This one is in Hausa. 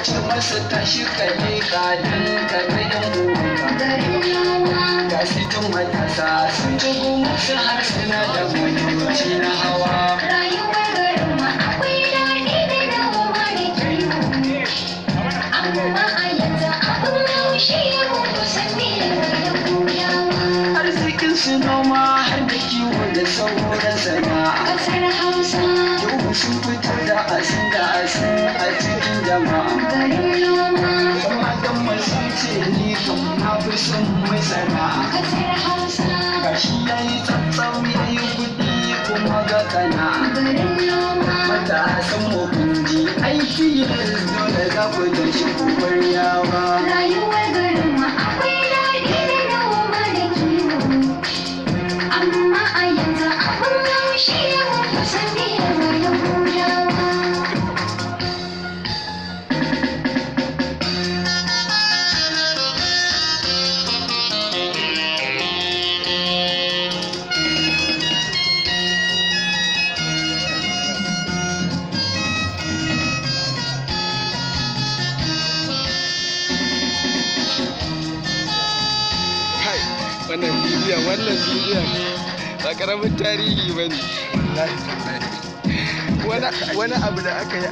ce masa tashi ka leƙa don ka ga yan uwanka. Ga su tun matasa sun ji gumusu har suna da motoci na hawa. Rayuwar garin ma akwai daɗi da noma da kiwo, amma a yanzu abin haushi ya mutu sanadiyar Yahudawa. Arzikin su noma har da kiwo da sauran sana'a. Ƙasar Hausa Yau sun fito da asin a cikin jama'a. garin noma. Madan masu ce ni kan na fi son mai sana'a. Ƙasar Hausa Gashi ya yi tsatsau ya yi kuɗi kuma ga kana'a. garin noma. Matasan mukunji aiki yanzu dole za ku da shi kubar yawa. Rayuwar garin ma akwai daɗi da noma da kiwo, amma a yanzu abin haushi ya mutu sanadiyar Yahudawa. wannan bidiyon ba karamin tarihi ba ne. Wani abu da aka yi